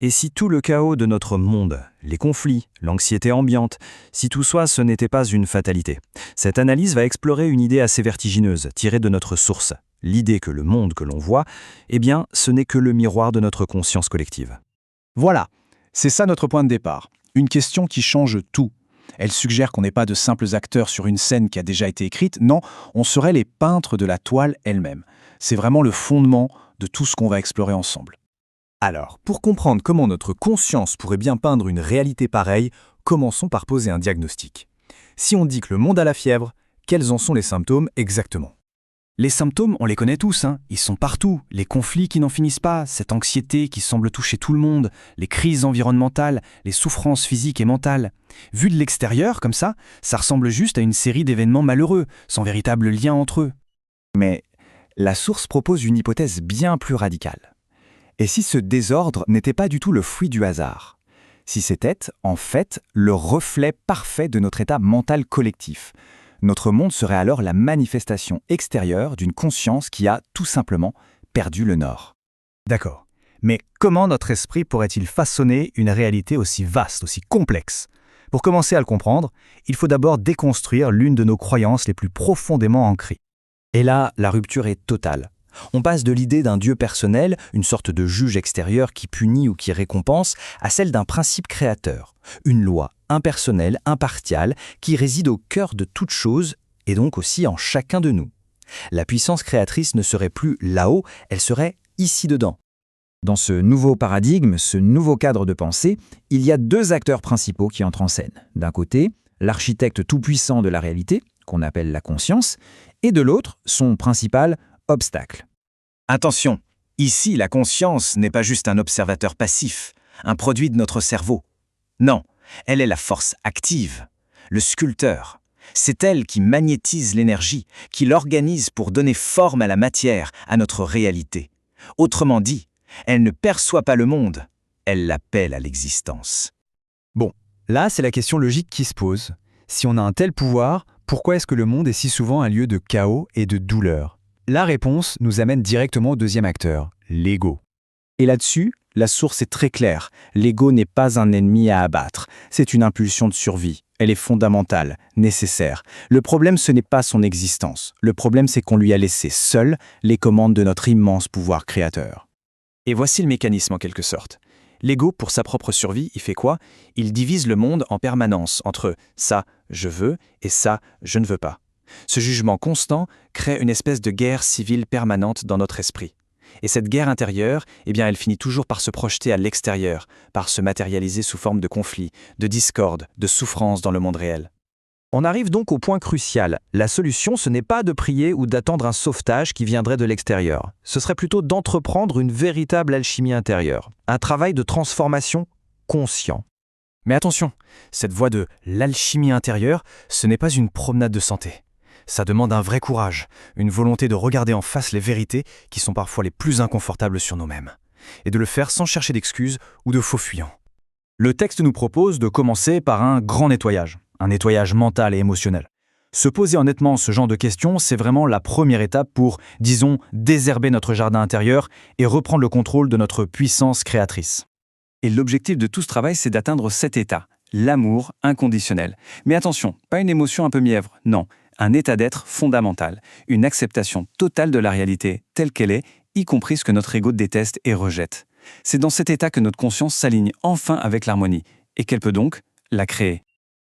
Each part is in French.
Et si tout le chaos de notre monde, les conflits, l'anxiété ambiante, si tout ça, ce n'était pas une fatalité? Cette analyse va explorer une idée assez vertigineuse, tirée de notre source. L'idée que le monde que l'on voit, eh bien, ce n'est que le miroir de notre conscience collective. Voilà, c'est ça notre point de départ. Une question qui change tout. Elle suggère qu'on n'est pas de simples acteurs sur une scène qui a déjà été écrite, non, on serait les peintres de la toile elle-même. C'est vraiment le fondement de tout ce qu'on va explorer ensemble. Alors, pour comprendre comment notre conscience pourrait bien peindre une réalité pareille, commençons par poser un diagnostic. Si on dit que le monde a la fièvre, quels en sont les symptômes exactement? Les symptômes, on les connaît tous, ils sont partout. Les conflits qui n'en finissent pas, cette anxiété qui semble toucher tout le monde, les crises environnementales, les souffrances physiques et mentales. Vu de l'extérieur, comme ça ressemble juste à une série d'événements malheureux, sans véritable lien entre eux. Mais la source propose une hypothèse bien plus radicale. Et si ce désordre n'était pas du tout le fruit du hasard? Si c'était, en fait, le reflet parfait de notre état mental collectif? Notre monde serait alors la manifestation extérieure d'une conscience qui a, tout simplement, perdu le nord. D'accord. Mais comment notre esprit pourrait-il façonner une réalité aussi vaste, aussi complexe? Pour commencer à le comprendre, il faut d'abord déconstruire l'une de nos croyances les plus profondément ancrées. Et là, la rupture est totale. On passe de l'idée d'un Dieu personnel, une sorte de juge extérieur qui punit ou qui récompense, à celle d'un principe créateur, une loi impersonnelle, impartiale, qui réside au cœur de toute chose et donc aussi en chacun de nous. La puissance créatrice ne serait plus là-haut, elle serait ici-dedans. Dans ce nouveau paradigme, ce nouveau cadre de pensée, il y a deux acteurs principaux qui entrent en scène. D'un côté, l'architecte tout-puissant de la réalité, qu'on appelle la conscience, et de l'autre, son principal obstacle. Attention, ici la conscience n'est pas juste un observateur passif, un produit de notre cerveau. Non, elle est la force active, le sculpteur. C'est elle qui magnétise l'énergie, qui l'organise pour donner forme à la matière, à notre réalité. Autrement dit, elle ne perçoit pas le monde, elle l'appelle à l'existence. Bon, là c'est la question logique qui se pose. Si on a un tel pouvoir, pourquoi est-ce que le monde est si souvent un lieu de chaos et de douleur? La réponse nous amène directement au deuxième acteur, l'ego. Et là-dessus, la source est très claire. L'ego n'est pas un ennemi à abattre. C'est une impulsion de survie. Elle est fondamentale, nécessaire. Le problème, ce n'est pas son existence. Le problème, c'est qu'on lui a laissé seul les commandes de notre immense pouvoir créateur. Et voici le mécanisme en quelque sorte. L'ego, pour sa propre survie, il fait quoi? Il divise le monde en permanence entre « ça, je veux » et « ça, je ne veux pas ». Ce jugement constant crée une espèce de guerre civile permanente dans notre esprit. Et cette guerre intérieure, elle finit toujours par se projeter à l'extérieur, par se matérialiser sous forme de conflits, de discorde, de souffrance dans le monde réel. On arrive donc au point crucial. La solution, ce n'est pas de prier ou d'attendre un sauvetage qui viendrait de l'extérieur. Ce serait plutôt d'entreprendre une véritable alchimie intérieure, un travail de transformation conscient. Mais attention, cette voie de l'alchimie intérieure, ce n'est pas une promenade de santé. Ça demande un vrai courage, une volonté de regarder en face les vérités qui sont parfois les plus inconfortables sur nous-mêmes, et de le faire sans chercher d'excuses ou de faux fuyants. Le texte nous propose de commencer par un grand nettoyage, un nettoyage mental et émotionnel. Se poser honnêtement ce genre de questions, c'est vraiment la première étape pour, disons, désherber notre jardin intérieur et reprendre le contrôle de notre puissance créatrice. Et l'objectif de tout ce travail, c'est d'atteindre cet état, l'amour inconditionnel. Mais attention, pas une émotion un peu mièvre, non. Un état d'être fondamental, une acceptation totale de la réalité telle qu'elle est, y compris ce que notre ego déteste et rejette. C'est dans cet état que notre conscience s'aligne enfin avec l'harmonie, et qu'elle peut donc la créer.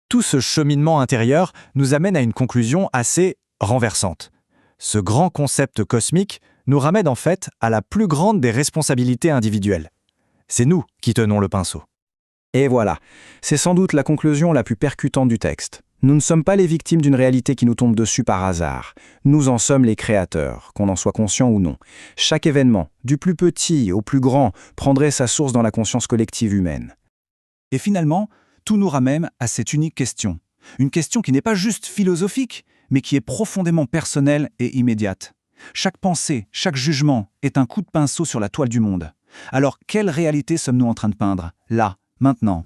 Tout ce cheminement intérieur nous amène à une conclusion assez renversante. Ce grand concept cosmique nous ramène en fait à la plus grande des responsabilités individuelles. C'est nous qui tenons le pinceau. Et voilà, c'est sans doute la conclusion la plus percutante du texte. Nous ne sommes pas les victimes d'une réalité qui nous tombe dessus par hasard. Nous en sommes les créateurs, qu'on en soit conscient ou non. Chaque événement, du plus petit au plus grand, prendrait sa source dans la conscience collective humaine. Et finalement, tout nous ramène à cette unique question. Une question qui n'est pas juste philosophique, mais qui est profondément personnelle et immédiate. Chaque pensée, chaque jugement est un coup de pinceau sur la toile du monde. Alors, quelle réalité sommes-nous en train de peindre, là, maintenant ?